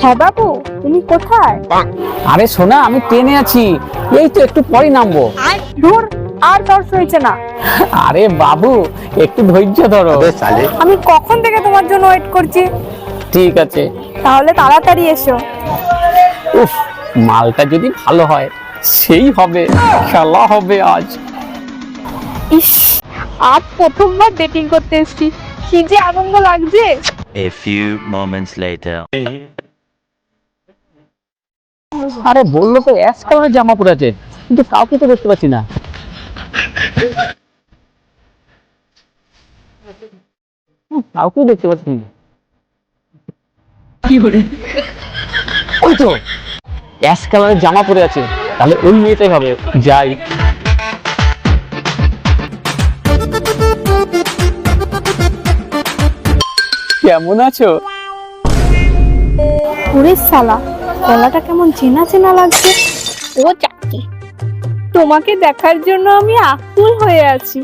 হ্যাঁ বাবু, তুমি কোথায়? আরে সোনা, আমি ট্রেনে আছি, এই তো একটু পরেই নামবো। ধুর, আর তর্স হয়েছে না। আরে বাবু, একটু ধৈর্য ধরো। আমি কখন থেকে তোমার জন্য ওয়েট করছি। ঠিক আছে, তাহলে তাড়াতাড়ি এসো। উফ, মালটা যদি ভালো হয় সেই হবে, খেলা হবে আজ। ইস, আজ প্রথমবার ডেটিং করতে এসেছি, কি যে আনন্দ লাগছে। A few moments later. আরে বললো তো অ্যাশ কালারের জামা পরে আছে, কিন্তু কাউকে তো দেখতে পাচ্ছি না। কাউকে দেখতে পাচ্ছি না। ওই তো অ্যাশ কালারের জামা পরে আছে, তাহলে ওই মেয়েটাই হবে। যাই। কেমন আছো? ওরে শালা, গলাটা কেমন চেনা চেনা লাগছে। ও চাকরি, তোমাকে দেখার জন্য আমি আকুল হয়ে আছি।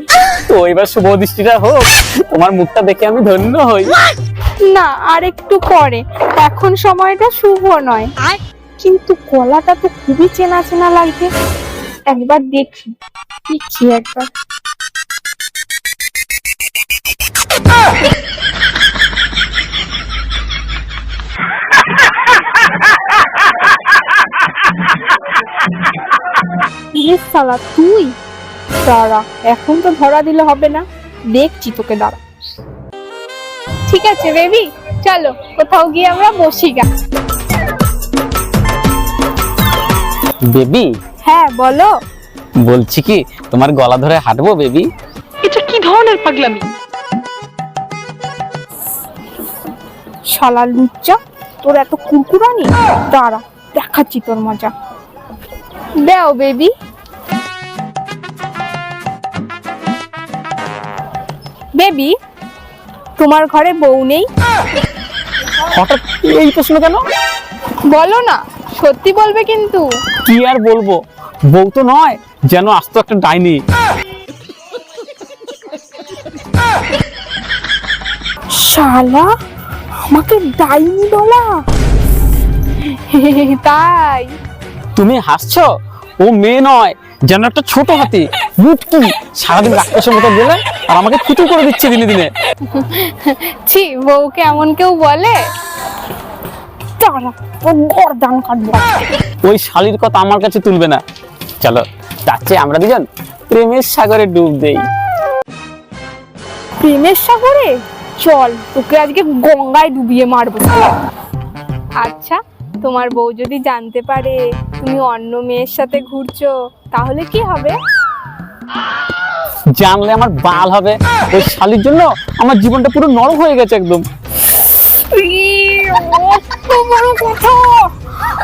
তো এবার শুভ দৃষ্টিটা হোক, তোমার মুখটা দেখে আমি ধন্য হই। না, আর একটু পরে, এখন সময়টা শুভ নয়। কিন্তু গলাটা তো খুবই চেনা চেনা লাগছে। একবার দেখি, দেখি একবার। ইয়ে শালা, তুই দাঁড়া, এখন তো ধরা দিলে হবে না, দেখছি তোকে, দাঁড়া। ঠিক আছে বেবি, চলো কোথাও গিয়ে আমরা বসি গা। বেবি, হ্যাঁ বলো। বলছি কি, তোমার গলা ধরে হাঁটবো বেবি? এটা কি ধরনের পাগলামি? শালা লুচ্চা, তোর এত কুরকুরানি, দাঁড়া দেখাচ্ছি তোর মজা। দাও বেবি। বেবি, তোমার ঘরে বউ নেই? হঠাৎ এই প্রশ্ন কেন? বলো না, সত্যি বলবে কিন্তু। কি আর বলবো, বউ তো নয়, যেন আস্ত একটা ডাইনি। শালা, আমাকে ডাইনি বলা? তাই? তুমি হাসছো? ও মেয়ে নয়, যেন একটা ছোট হাতি, মুটকি, সারাদিন রাক্ষসের মতো গেলে আর আমাকে ফুটু করে দিচ্ছে দিনে দিনে। ছি, বউকে এমন কেউ বলে? দাঁড়া, ও গর্দান কাটবো। ওই শালির কথা আমার কাছে তুলবে না। চলো, যাচ্ছে আমরা দুজন প্রেমের সাগরে ডুব দেই। প্রেমের সাগরে? চল, তোকে আজকে গঙ্গায় ডুবিয়ে মারবো। আচ্ছা, তোমার বউ যদি জানতে পারে তুমি অন্য মেয়ের সাথে ঘুরছো, তাহলে কি হবে? জানলে আমার বাল হবে। ওই শালির জন্য আমার জীবনটা পুরো নরক হয়ে গেছে একদম। অত বড় কথা,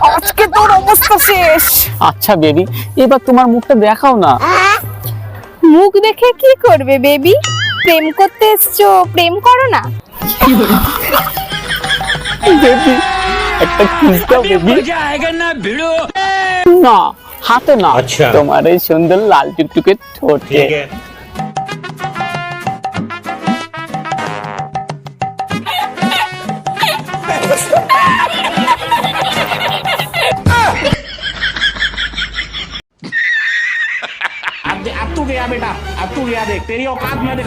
আজকে তোর অবস্থা শেষ। আচ্ছা বেবি, এবার তোমার মুখটা দেখাও না। মুখ দেখে কি করবে বেবি? প্রেম করতে এসছো, প্রেম করো না। বেবি, একটা কিস দাও বেবি। না, হাতে না, তোমার এই সুন্দর লাল টুকটুকে ঠোঁটে।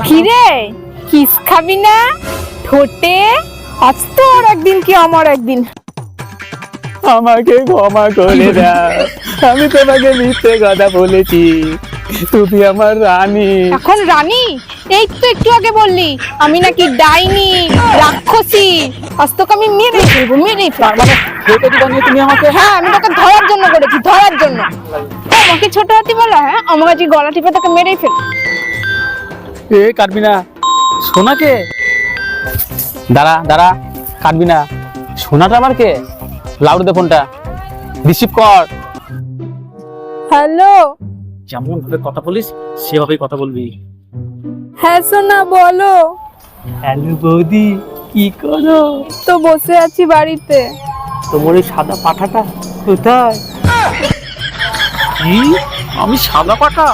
কিরে, কিস খাবি না ঠোঁটে? আজ তোর একদিন কি আমার একদিন। আমাকে ক্ষমা করে দাও, আমি তোমাকে মিথ্যে কথা বলেছি, তুমি আমার রানী। এখন রানী? এই তো একটু আগে বললি আমি নাকি ডাইনি, রাক্ষসী। আজ তোকে আমি মেরে ফেলবো, মেরে ফেলবো। তুমি আমাকে? হ্যাঁ, আমি তোকে ধরার জন্য করেছি, ধরার জন্য। আমাকে ছোট হাতি বলা? হ্যাঁ, আমার কাছে গলা টিপে তোকে মেরেই ফেল। এ কাটবি না, সোনাকে। দাঁড়া দাঁড়া, কাটবি না। সোনাটা আবার কে? লাউড দে ফোনটা, রিসিভ কর। হ্যালো। যেমন ভাবে কথা বলিস সেভাবেই কথা বলবি। হ্যাঁ সোনা, বলো। হ্যালো বৌদি, কি করো? তো বসে আছি বাড়িতে। তোমার ওই সাদা পাঠাটা কোথায়? কি? আমি সাদা পাঠা?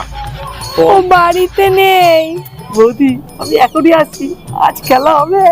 ও বাড়িতে নেই। বৌদি, আমি এখনই আসছি, আজ খেলা হবে।